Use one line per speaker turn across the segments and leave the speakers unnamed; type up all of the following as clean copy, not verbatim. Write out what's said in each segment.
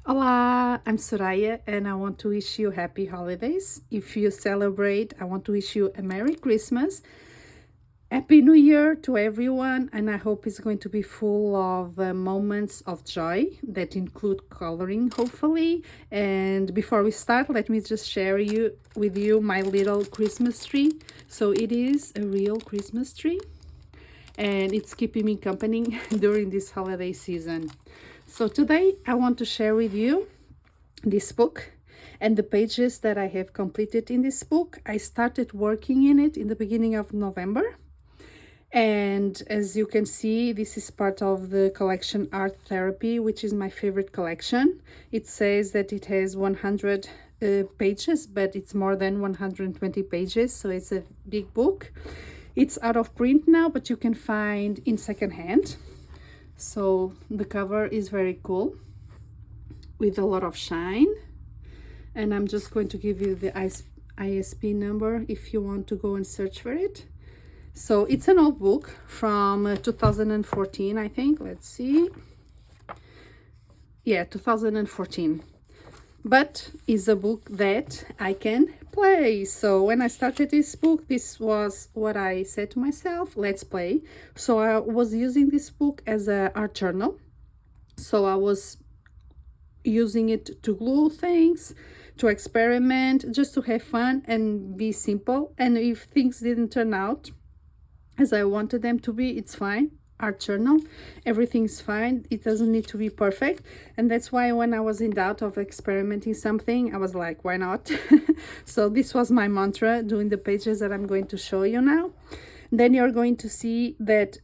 Olá, I'm Soraya and I want to wish you happy holidays. If you celebrate, I want to wish you a Merry Christmas. Happy New Year to everyone, and I hope it's going to be full of moments of joy that include coloring, hopefully. And before we start, let me just share with you my little Christmas tree. So it is a real Christmas tree, and it's keeping me company during this holiday season. So today I want to share with you this book and the pages that I have completed in this book. I started working in it in the beginning of November. And as you can see, this is part of the collection Art Therapy, which is my favorite collection. It says that it has 100 pages, but it's more than 120 pages, so it's a big book. It's out of print now, but you can find in secondhand. So the cover is very cool with a lot of shine. And I'm just going to give you the ISP number if you want to go and search for it. So it's an old book from 2014, I think. Let's see. Yeah, 2014. But it's a book that I can play. So when I started this book, this was what I said to myself, let's play. So I was using this book as an art journal. So I was using it to glue things, to experiment, just to have fun and be simple. And if things didn't turn out as I wanted them to be, it's fine. Art journal, everything's fine. It doesn't need to be perfect. And that's why when I was in doubt of experimenting something, I was like, why not? So this was my mantra doing the pages that I'm going to show you now. Then you're going to see that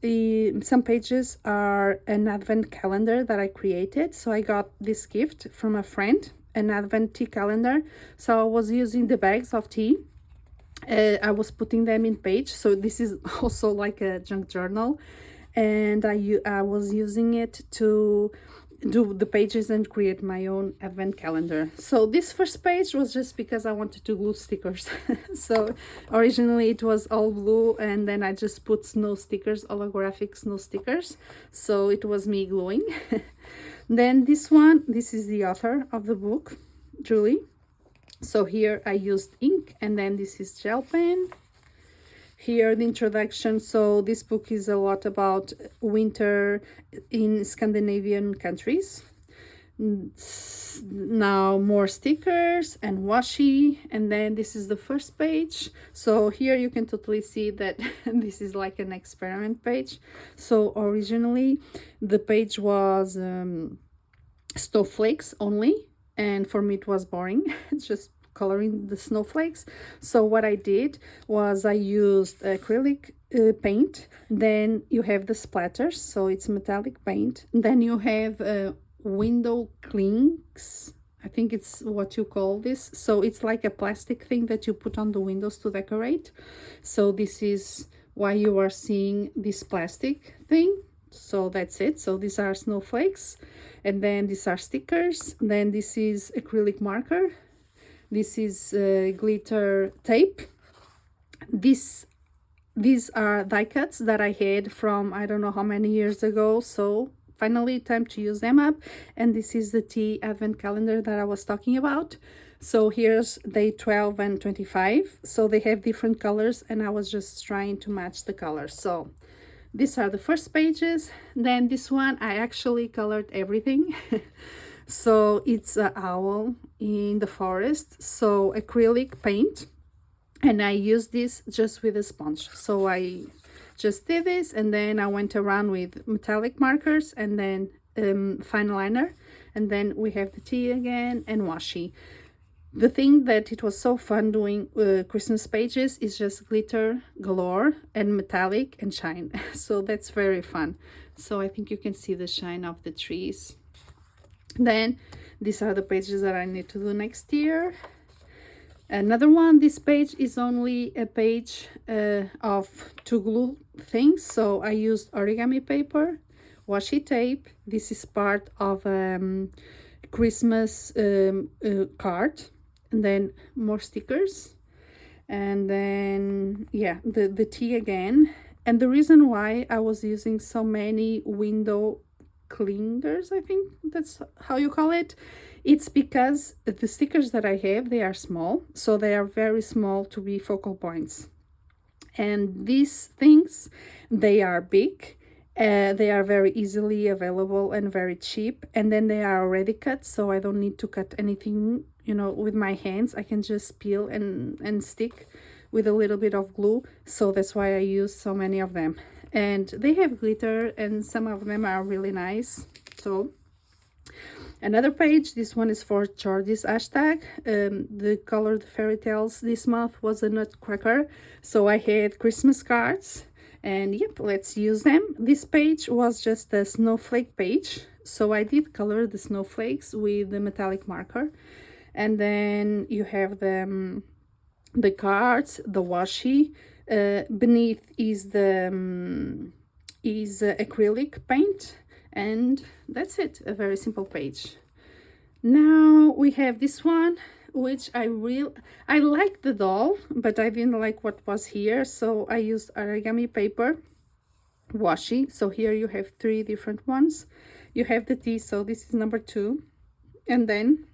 some pages are an advent calendar that I created. So I got this gift from a friend, an advent tea calendar. So I was using the bags of tea. I was putting them in page. So this is also like a junk journal. And I was using it to do the pages and create my own advent calendar. So this first page was just because I wanted to glue stickers. So originally it was all blue, and then I just put snow stickers, holographic snow stickers. So it was me gluing. Then this one, this is the author of the book, Julie. So here I used ink, and then this is gel pen. Here the introduction. So this book is a lot about winter in Scandinavian countries. Now more stickers and washi, and then this is the first page. So here you can totally see that this is like an experiment page. So originally the page was snowflakes only, and for me it was boring. It's just coloring the snowflakes. So what I did was I used acrylic paint. Then you have the splatters, so it's metallic paint. Then you have window clinks, I think it's what you call this. So it's like a plastic thing that you put on the windows to decorate. So this is why you are seeing this plastic thing. So that's it. So these are snowflakes, and then these are stickers. Then this is acrylic marker. This is glitter tape. These are die cuts that I had from I don't know how many years ago. So finally time to use them up. And this is the tea advent calendar that I was talking about. So here's day 12 and 25. So they have different colors, and I was just trying to match the colors. So these are the first pages. Then this one, I actually colored everything. So it's an owl in the forest. So acrylic paint, and I used this just with a sponge. So I just did this, and then I went around with metallic markers, and then fine liner, and then we have the tea again and washi. The thing that it was so fun doing Christmas pages is just glitter galore and metallic and shine. So that's very fun. So I think you can see the shine of the trees. Then these are the pages that I need to do next year. Another one, this page is only a page of to glue things. So I used origami paper, washi tape. This is part of Christmas card, and then more stickers, and then yeah, the tea again. And the reason why I was using so many window clingers, I think that's how you call it. It's because the stickers that I have, they are small, so they are very small to be focal points. And these things, they are big, they are very easily available and very cheap, and then they are already cut, so I don't need to cut anything, you know, with my hands. I can just peel and stick with a little bit of glue, so that's why I use so many of them. And they have glitter, and some of them are really nice. So another page, this one is for Jordi's hashtag. The colored fairy tales this month was a nutcracker, so I had Christmas cards, and yep, let's use them. This page was just a snowflake page, so I did color the snowflakes with the metallic marker. And then you have the cards, the washi. Beneath is the acrylic paint, and that's it, a very simple page. Now we have this one, which I like the doll, but I didn't like what was here, so I used origami paper, washi. So here you have 3 different ones. You have the T, so this is number 2. And then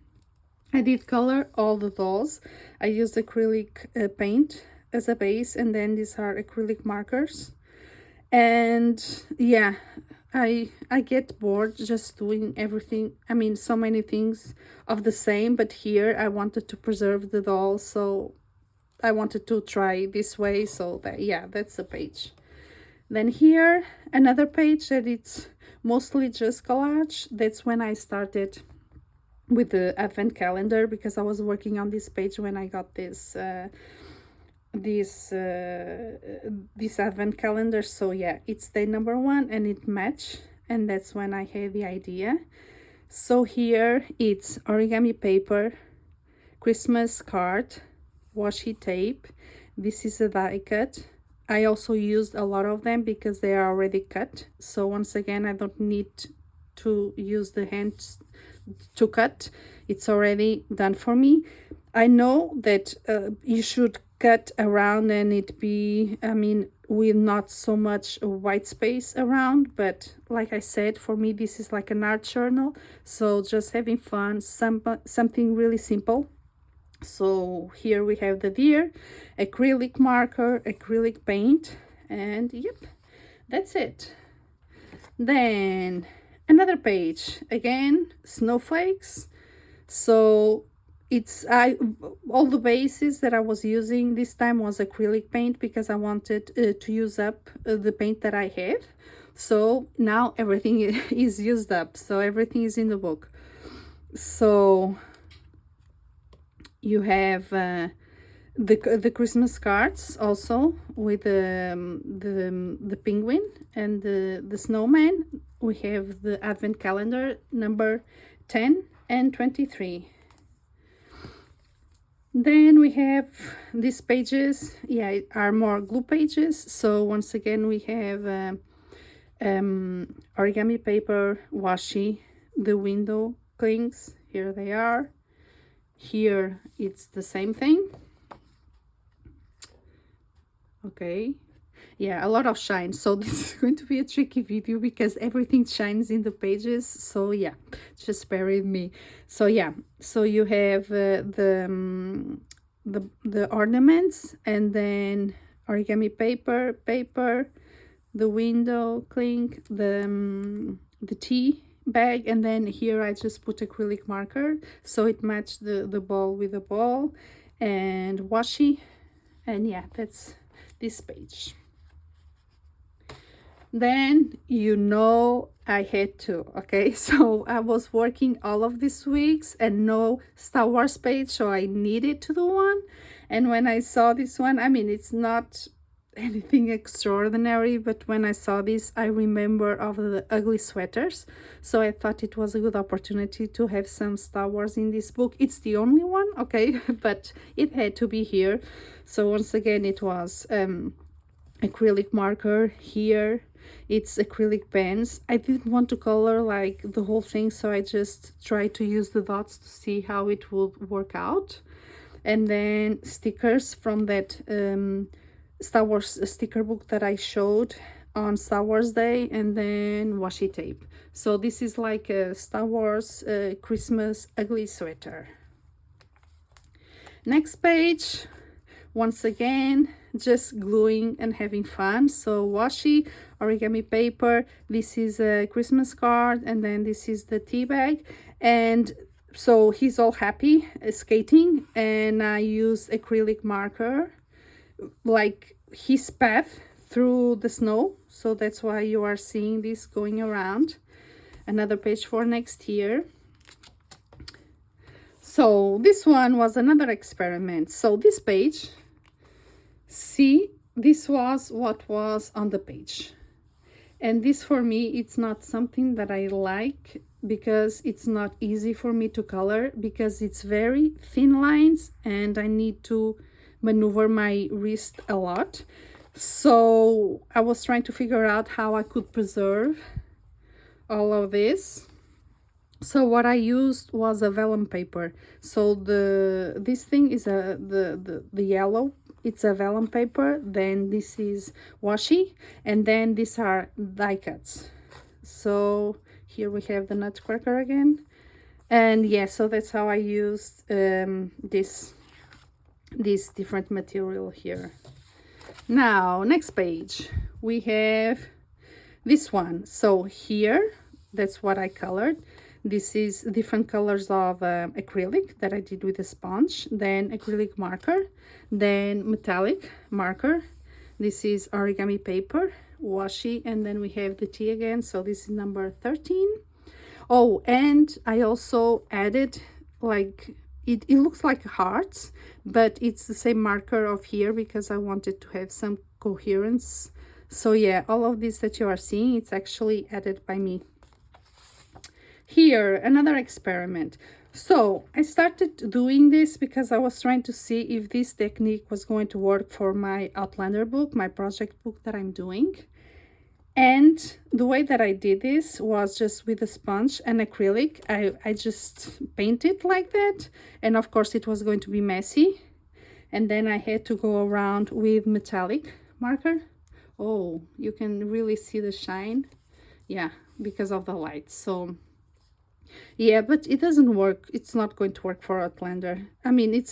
I did color all the dolls. I used acrylic paint as a base, and then these are acrylic markers. And yeah, I get bored just doing everything, I mean so many things of the same, but here I wanted to preserve the dolls, so I wanted to try this way. So that, yeah, that's the page. Then here another page that it's mostly just collage. That's when I started with the advent calendar, because I was working on this page when I got this advent calendar. So yeah, it's day number 1 and it matched, and that's when I had the idea. So here it's origami paper, Christmas card, washi tape. This is a die cut. I also used a lot of them because they are already cut, so once again I don't need to use the hands to cut. It's already done for me. I know that you should cut around and it be, I mean, with not so much white space around, but like I said, for me this is like an art journal, so just having fun, something really simple. So here we have the deer, acrylic marker, acrylic paint, and yep, that's it. Then another page, again snowflakes. So it's all the bases that I was using this time was acrylic paint, because I wanted to use up the paint that I have. So now everything is used up, so everything is in the book. So you have the Christmas cards also with the penguin and the snowman. We have the advent calendar number 10 and 23. Then we have these pages, yeah, are more glue pages. So once again we have origami paper, washi, the window clings, here they are. Here it's the same thing. Okay, yeah, a lot of shine, so this is going to be a tricky video because everything shines in the pages, so yeah, just bear with me. So yeah, so you have the ornaments, and then origami paper, the window cling, the tea bag, and then here I just put acrylic marker so it matched the ball with the ball, and washi. And yeah, that's this page. Then you know I had to, okay, so I was working all of these weeks and no Star Wars page, so I needed to do one. And when I saw this one, I mean, it's not anything extraordinary, but when I saw this I remember of the ugly sweaters, so I thought it was a good opportunity to have some Star Wars in this book. It's the only one, okay, but it had to be here. So once again it was acrylic marker. Here it's acrylic pens. I didn't want to color like the whole thing, so I just tried to use the dots to see how it would work out. And then stickers from that Star Wars sticker book that I showed on Star Wars Day, and then washi tape. So this is like a Star Wars Christmas ugly sweater. Next page, once again, just gluing and having fun. So washi, origami paper, this is a Christmas card, and then this is the tea bag. And so he's all happy skating, and I use acrylic marker like his path through the snow, so that's why you are seeing this going around. Another page for next year. So this one was another experiment. So this page, see, this was what was on the page, and this for me, it's not something that I like because it's not easy for me to color, because it's very thin lines and I need to maneuver my wrist a lot. So I was trying to figure out how I could preserve all of this. So what I used was a vellum paper. So this thing is the yellow, it's a vellum paper, then this is washi, and then these are die cuts. So here we have the nutcracker again, and yeah, so that's how I used this different material here. Now next page we have this one. So here, that's what I colored. This is different colors of acrylic that I did with a sponge, then acrylic marker, then metallic marker. This is origami paper, washi, and then we have the tea again. So this is number 13. Oh, and I also added like, it looks like hearts, but it's the same marker of here because I wanted to have some coherence. So yeah, all of this that you are seeing, it's actually added by me. Here, another experiment. So I started doing this because I was trying to see if this technique was going to work for my Outlander book, my project book that I'm doing. And the way that I did this was just with a sponge and acrylic. I just painted like that. And of course it was going to be messy. And then I had to go around with metallic marker. Oh, you can really see the shine. Yeah, because of the light. So yeah, but it doesn't work. It's not going to work for Outlander. I mean, it's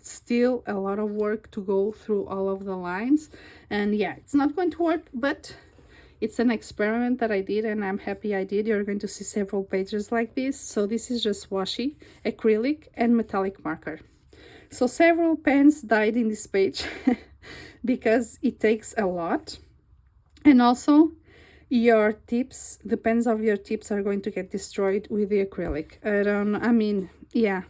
still a lot of work to go through all of the lines. And yeah, it's not going to work, but it's an experiment that I did, and I'm happy I did. You're going to see several pages like this. So this is just washi, acrylic, and metallic marker. So several pens died in this page because it takes a lot. And also your tips, the pens of your tips are going to get destroyed with the acrylic. I mean, yeah,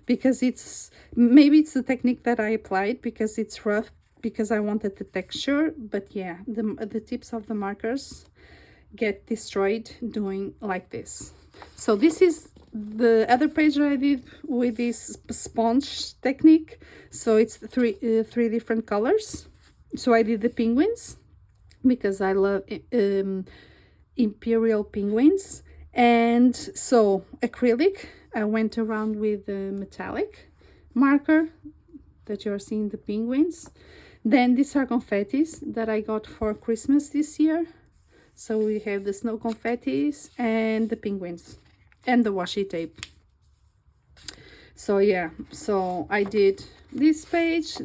because maybe it's the technique that I applied because it's rough, because I wanted the texture, but yeah, the tips of the markers get destroyed doing like this. So this is the other page that I did with this sponge technique. So it's three different colors. So I did the penguins because I love imperial penguins. And so acrylic, I went around with the metallic marker that you're seeing the penguins. Then these are confettis that I got for Christmas this year. So we have the snow confettis and the penguins and the washi tape. So yeah, so I did this page,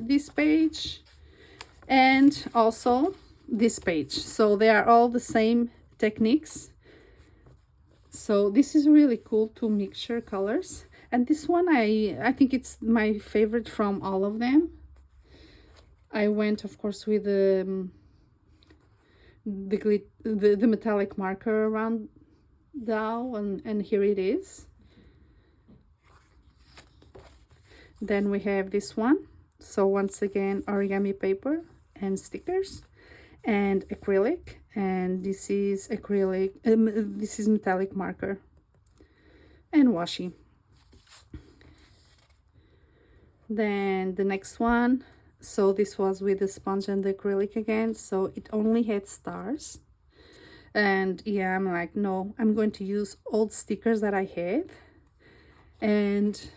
and also this page. So they are all the same techniques. So this is really cool to mixture colors. And this one, I think it's my favorite from all of them. I went, of course, with the metallic marker around the owl, and here it is. Then we have this one. So once again, origami paper and stickers and acrylic, and this is acrylic, this is metallic marker and washi. Then the next one, so this was with the sponge and the acrylic again, so it only had stars. And yeah, I'm like, no, I'm going to use old stickers that I had, and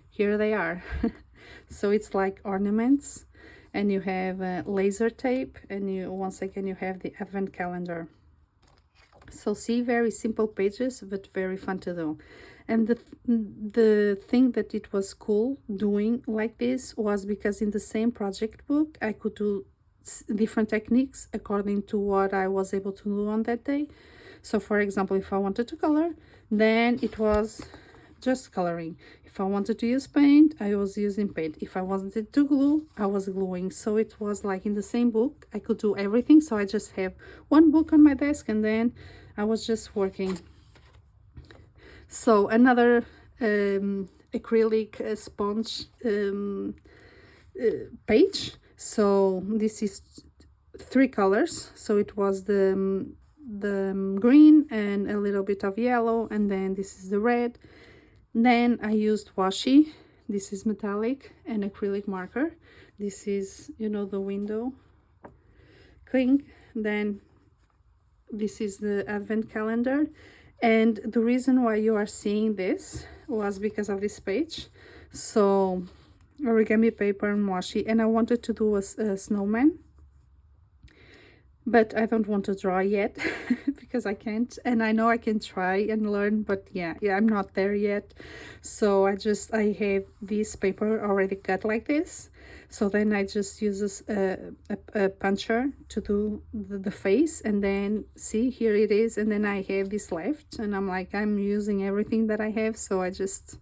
here they are. So it's like ornaments, and you have laser tape, and once again you have the advent calendar. So see, very simple pages, but very fun to do. And the thing that it was cool doing like this was because in the same project book, I could do different techniques according to what I was able to do on that day. So for example, if I wanted to color, then it was just coloring. If I wanted to use paint, I was using paint. If I wanted to glue, I was gluing. So it was like in the same book, I could do everything. So I just have one book on my desk and then I was just working. So another acrylic sponge page. So this is 3 colors. So it was the green and a little bit of yellow, and then this is the red. Then I used washi. This is metallic and acrylic marker. This is, you know, the window thing. Then this is the advent calendar. And the reason why you are seeing this was because of this page. So origami paper and washi, and I wanted to do a snowman, but I don't want to draw yet because I can't, and I know I can try and learn, but yeah, I'm not there yet. So I have this paper already cut like this. So then I just use a puncher to do the face, and then see, here it is, and then I have this left, and I'm like, I'm using everything that I have. So I just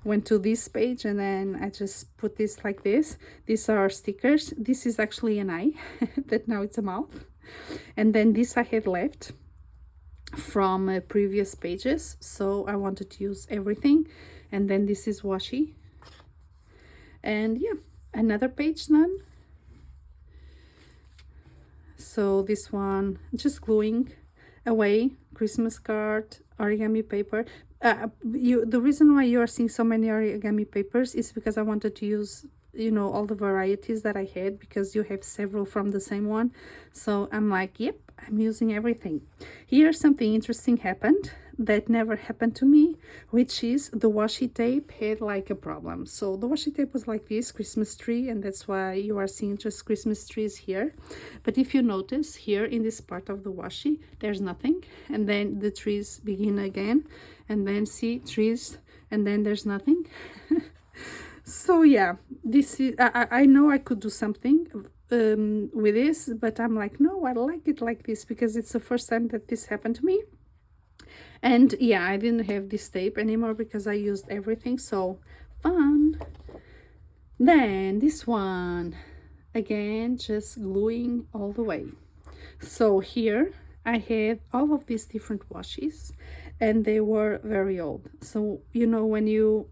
went to this page and then I just put this like this. These are stickers. This is actually an eye that now it's a mouth. And then this I had left from previous pages, so I wanted to use everything. And then this is washi, and yeah, another page done. So this one just gluing away, Christmas card, origami paper. The reason why you are seeing so many origami papers is because I wanted to use, you know, all the varieties that I had, because you have several from the same one. So I'm like, yep, I'm using everything. Here something interesting happened that never happened to me, which is the washi tape had like a problem. So the washi tape was like this Christmas tree, and that's why you are seeing just Christmas trees here. But if you notice here in this part of the washi, there's nothing, and then the trees begin again, and then see trees, and then there's nothing. So yeah, this is, I know I could do something with this, but I'm like, no, I like it like this because it's the first time that this happened to me. And yeah, I didn't have this tape anymore because I used everything. So fun. Then this one, again, just gluing all the way. So here I had all of these different washes, and they were very old. So, you know, when you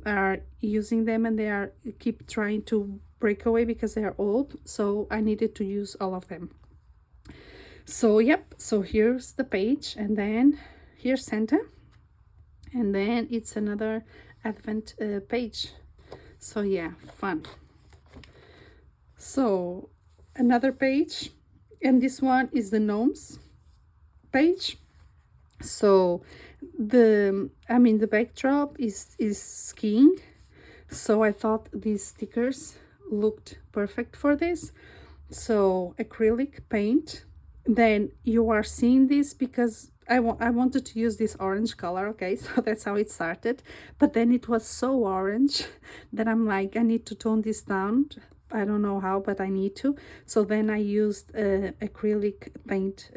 are using them and they are keep trying to break away because they are old, so I needed to use all of them. So yep, so here's the page, and then here's Santa, and then it's another advent page. So yeah, fun. So another page, and this one is the gnomes page. So the backdrop is skiing, so I thought these stickers looked perfect for this. So acrylic paint. Then you are seeing this because I wanted to use this orange color, okay, so that's how it started. But then it was so orange that I'm like, I need to tone this down. I don't know how, but I need to. So then I used acrylic paint,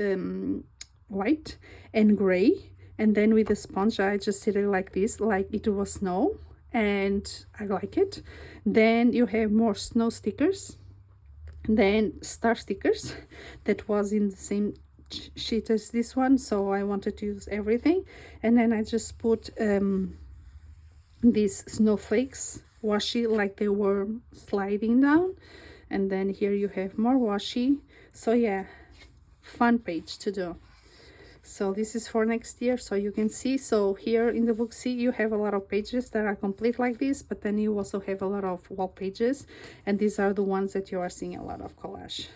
white and gray, and then with a sponge I just did it like this, like it was snow, and I like it. Then you have more snow stickers, then star stickers that was in the same sheet as this one, so I wanted to use everything. And then I just put these snowflakes washi, like they were sliding down, and then here you have more washi. So yeah, fun page to do. So this is for next year, so you can see. So here in the book, see, you have a lot of pages that are complete like this, but then you also have a lot of wall pages, and these are the ones that you are seeing a lot of collage.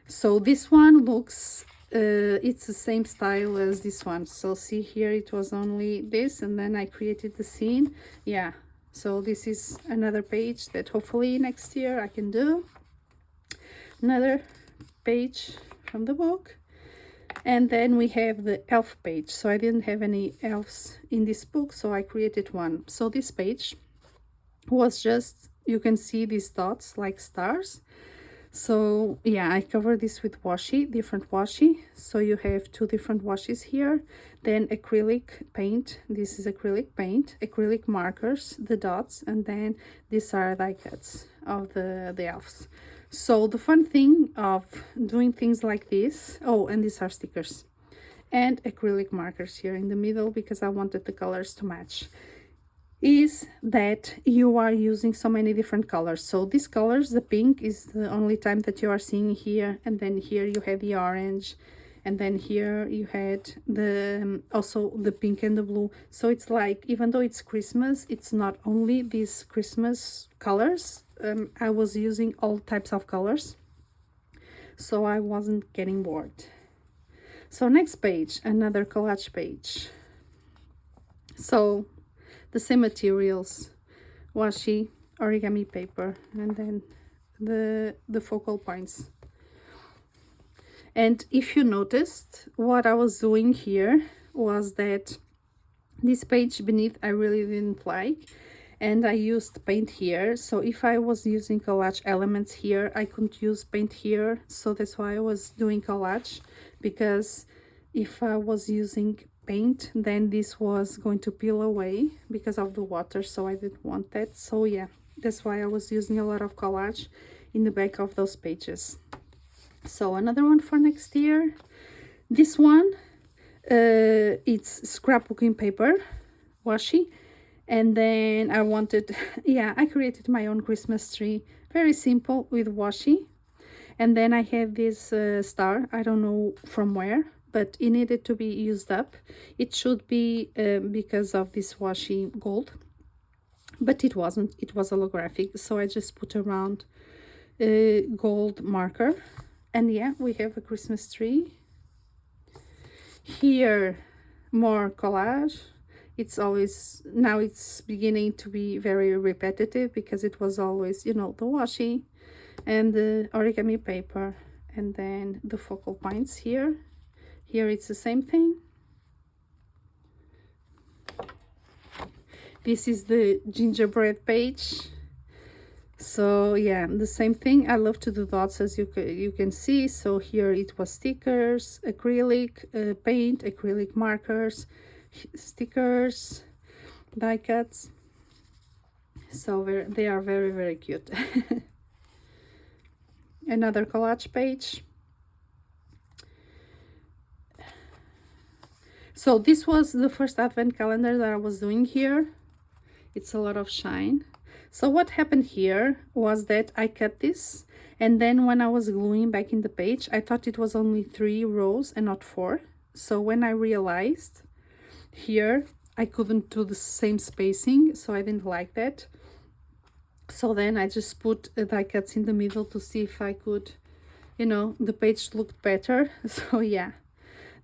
So this one looks it's the same style as this one. So see, here it was only this, and then I created the scene. Yeah, so this is another page that hopefully next year I can do. Another page from the book. And then we have the elf page. So I didn't have any elves in this book, so I created one. So this page was just, you can see these dots like stars. So yeah, I covered this with washi, different washi. So you have two different washes here. Then acrylic paint. This is acrylic paint, acrylic markers, the dots, and then these are die cuts of the elves. So the fun thing of doing things like this, oh, and these are stickers and acrylic markers here in the middle because I wanted the colors to match, is that you are using so many different colors. So these colors, the pink is the only time that you are seeing here, and then here you have the orange, and then here you had the also the pink and the blue. So it's like, even though it's Christmas, it's not only these Christmas colors. I was using all types of colors, so I wasn't getting bored. So next page, another collage page. So the same materials, washi, origami paper, and then the focal points. And if you noticed, what I was doing here was that this page beneath I really didn't like, and I used paint here. So if I was using collage elements here, I couldn't use paint here. So that's why I was doing collage, because if I was using paint, then this was going to peel away because of the water, so I didn't want that. So yeah, that's why I was using a lot of collage in the back of those pages. So another one for next year. This one, it's scrapbooking paper, washi. And then I wanted, yeah, I created my own Christmas tree, very simple, with washi. And then I have this star, I don't know from where, but it needed to be used up. It should be because of this washi gold, but it wasn't. It was holographic, so I just put around gold marker. And yeah, we have a Christmas tree. Here, more collage. It's always, now it's beginning to be very repetitive because it was always, you know, the washi and the origami paper, and then the focal points here. Here it's the same thing. This is the gingerbread page. So yeah, the same thing. I love to do dots, as you can see. So here it was stickers, acrylic paint, acrylic markers, stickers, die cuts. So they are very, very cute. Another collage page. So this was the first advent calendar that I was doing here. It's a lot of shine. So what happened here was that I cut this, and then when I was gluing back in the page, I thought it was only 3 rows and not 4. So when I realized here I couldn't do the same spacing, so I didn't like that. So then I just put die cuts in the middle to see if I could, you know, the page looked better. So yeah,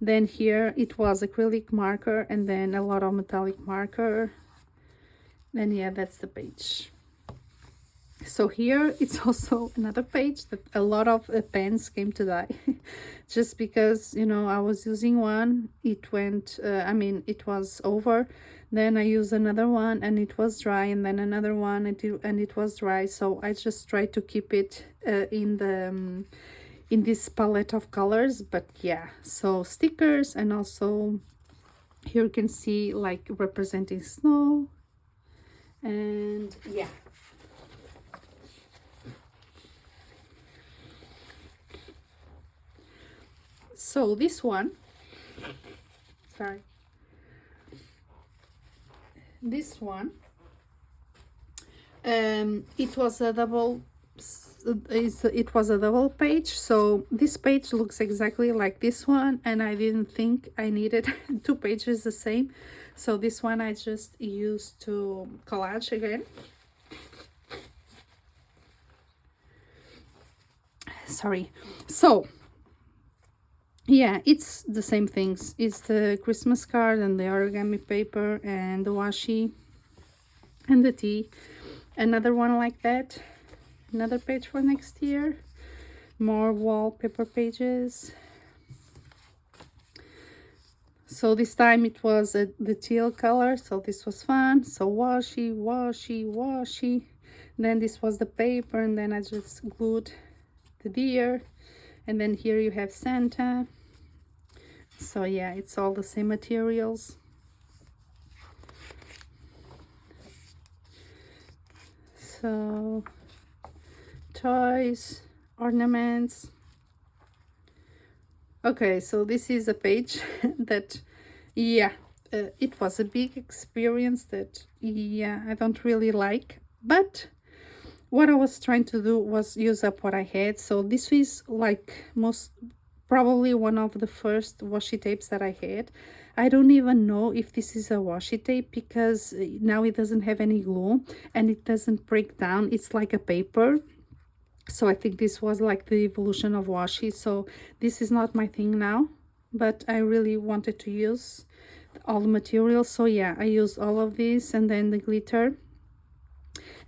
then here it was acrylic marker and then a lot of metallic marker. Then yeah, that's the page. So here it's also another page that a lot of pens came to die just because, you know, I was using one, it went it was over, then I used another one and it was dry, and then another one and it was dry. So I just tried to keep it in this palette of colors. But yeah, so stickers, and also here you can see like representing snow, and yeah. So this one, sorry, this one, it was a double page. So this page looks exactly like this one, and I didn't think I needed 2 pages the same. So this one I just used to collage again. Sorry. So yeah, it's the same things. It's the Christmas card and the origami paper and the washi and the tea. Another one like that. Another page for next year. More wallpaper pages. So this time it was the teal color, so this was fun. So washi, washi, washi. Then this was the paper, and then I just glued the deer. And then here you have Santa. So yeah, it's all the same materials. So toys, ornaments. Okay, so this is a page that, yeah, it was a big experience that, yeah, I don't really like. But what I was trying to do was use up what I had. So this is like probably one of the first washi tapes that I had. I don't even know if this is a washi tape because now it doesn't have any glue and it doesn't break down. It's like a paper. So I think this was like the evolution of washi. So this is not my thing now, but I really wanted to use all the materials. So yeah, I used all of this and then the glitter.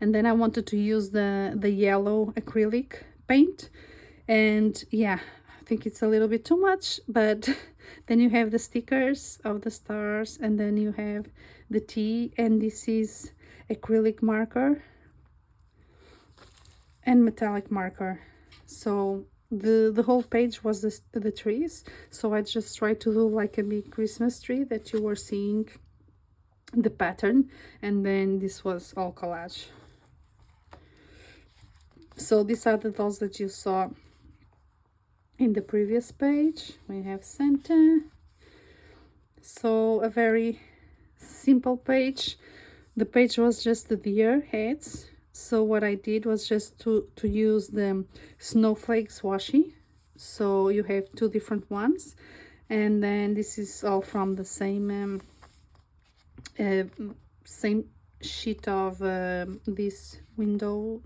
And then I wanted to use the yellow acrylic paint. And yeah, I think it's a little bit too much, but then you have the stickers of the stars, and then you have the T, and this is acrylic marker and metallic marker. So the whole page was the trees. So I just tried to do like a big Christmas tree that you were seeing the pattern, and then this was all collage. So these are the dolls that you saw in the previous page. We have Santa. So a very simple page. The page was just the deer heads. So what I did was just to use the snowflakes washi. So you have two different ones, and then this is all from the same same sheet of these window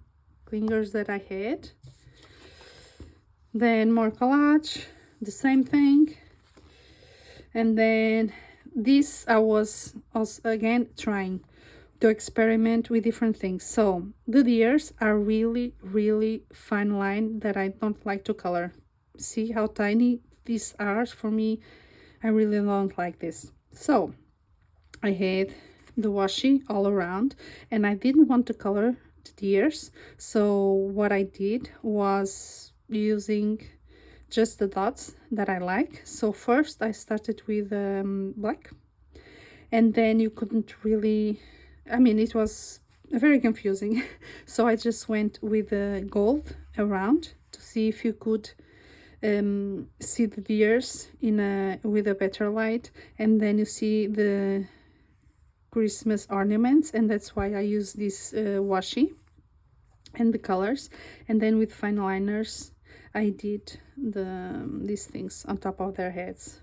clingers that I had. Then more collage, the same thing. And then this I was also again trying to experiment with different things. So the deers are really fine line that I don't like to color. See how tiny these are? For me, I really don't like this. So I had the washi all around, and I didn't want to color the deers. So what I did was using just the dots that I like. So first I started with black, and then you couldn't really, I mean, it was very confusing. So I just went with the gold around to see if you could see the deers with a better light, and then you see the Christmas ornaments, and that's why I use this washi and the colors. And then with fine liners I did these things on top of their heads.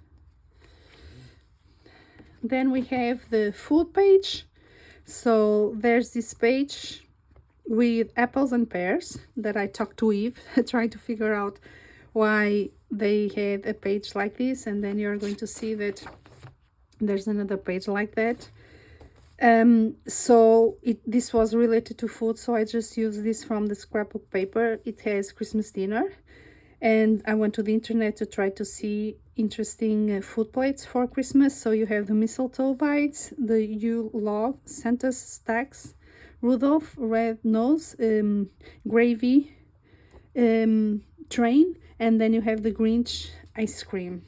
Then we have the food page. So there's this page with apples and pears that I talked to Eve trying to figure out why they had a page like this, and then you're going to see that there's another page like that. So this was related to food, so I just used this from the scrapbook paper. It has Christmas dinner, and I went to the internet to try to see interesting food plates for Christmas. So you have the mistletoe bites, the Yule log, Santa's stacks, Rudolph red nose, gravy train, and then you have the Grinch ice cream.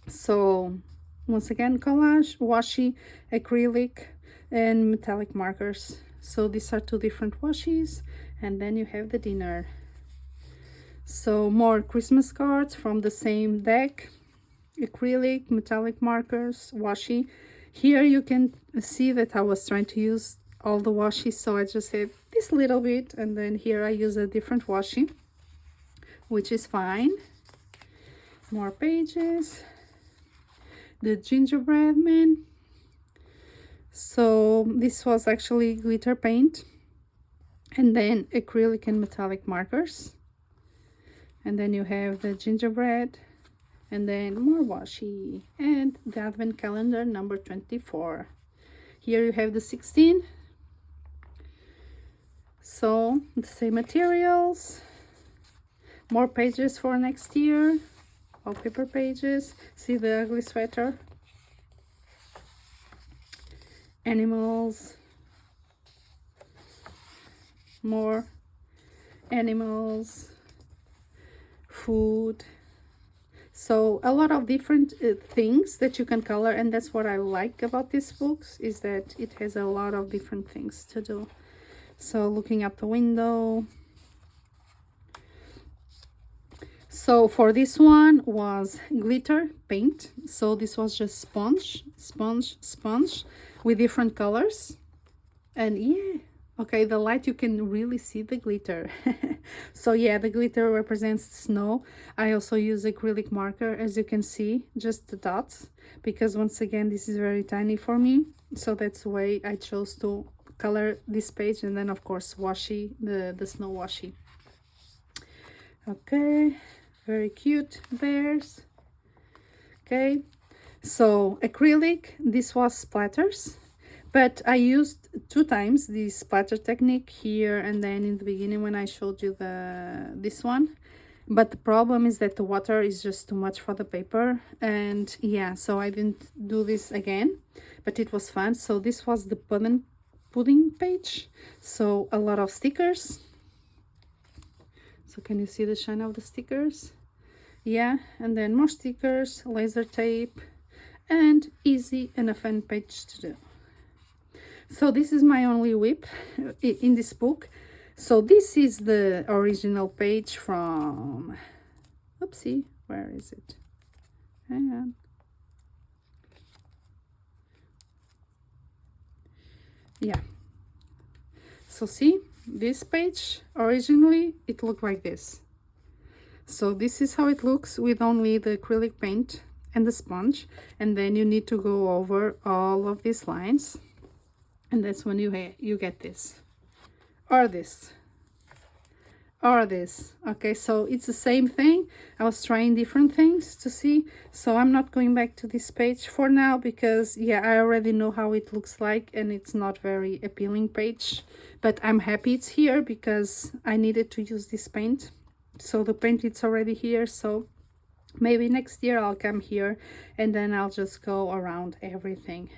So once again, collage, washi, acrylic, and metallic markers. So these are two different washis, and then you have the dinner. So more Christmas cards from the same deck, acrylic, metallic markers, washi. Here you can see that I was trying to use all the washi, so I just have this little bit, and then here I use a different washi, which is fine. More pages. The gingerbread man. So this was actually glitter paint, and then acrylic and metallic markers, and then you have the gingerbread, and then more washi, and the advent calendar number 24. Here you have the 16. So the same materials, more pages for next year, all paper pages. See the ugly sweater animals, more animals, food. So a lot of different things that you can color, and that's what I like about these books, is that it has a lot of different things to do. So looking out the window. So for this one was glitter paint. So this was just sponge with different colors. And yeah, okay, the light, you can really see the glitter. So yeah, the glitter represents snow. I also use acrylic marker, as you can see, just the dots, because once again, this is very tiny for me. So that's why I chose to color this page, and then of course washi, the snow washi. Okay, very cute bears. Okay, so acrylic, this was splatters, but I used 2 times the splatter technique, here and then in the beginning when I showed you this one. But the problem is that the water is just too much for the paper, and yeah, so I didn't do this again, but it was fun. So this was the pudding page, so a lot of stickers. So can you see the shine of the stickers? Yeah, and then more stickers, laser tape, and easy and a fun page to do. So this is my only whip in this book. So this is the original page from, oopsie, where is it? Hang on. Yeah. So see, this page, originally it looked like this. So this is how it looks with only the acrylic paint and the sponge, and then you need to go over all of these lines, and that's when you get this, or this, or this. Okay, so it's the same thing. I was trying different things to see, so I'm not going back to this page for now, because yeah, I already know how it looks like, and it's not very appealing page, but I'm happy it's here because I needed to use this paint. So the paint, it's already here, so maybe next year I'll come here and then I'll just go around everything.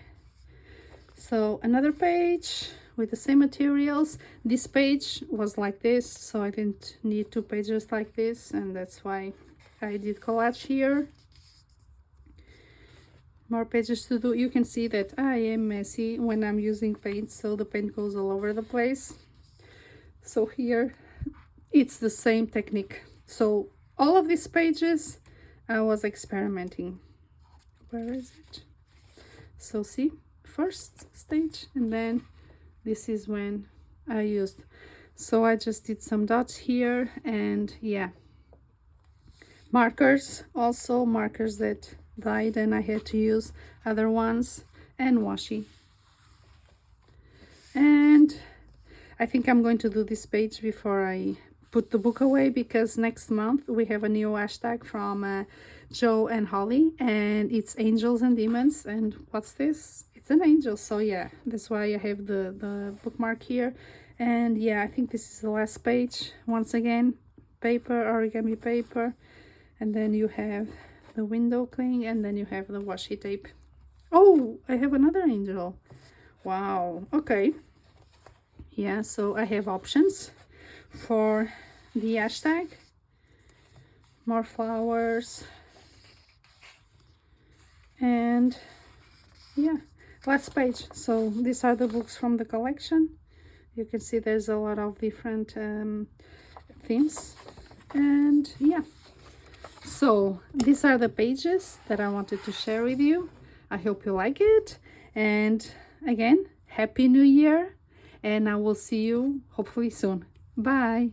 So another page with the same materials. This page was like this, so I didn't need 2 pages like this, and that's why I did collage here. More pages to do. You can see that I am messy when I'm using paint, so the paint goes all over the place. So here it's the same technique. So all of these pages I was experimenting. Where is it? So see, first stage, and then this is when I used. So I just did some dots here, and yeah, markers, also markers that died and I had to use other ones, and washi. And I think I'm going to do this page before I put the book away, because next month we have a new hashtag from Joe and Holly, and it's angels and demons. And what's this? It's an angel. So yeah, that's why I have the bookmark here. And yeah, I think this is the last page. Once again, paper, origami paper, and then you have the window cling, and then you have the washi tape. Oh, I have another angel. Wow. Okay. Yeah, so I have options for the hashtag. More flowers. And yeah, last page. So these are the books from the collection. You can see there's a lot of different themes. And yeah, so these are the pages that I wanted to share with you. I hope you like it. And again, Happy New Year. And I will see you hopefully soon. Bye.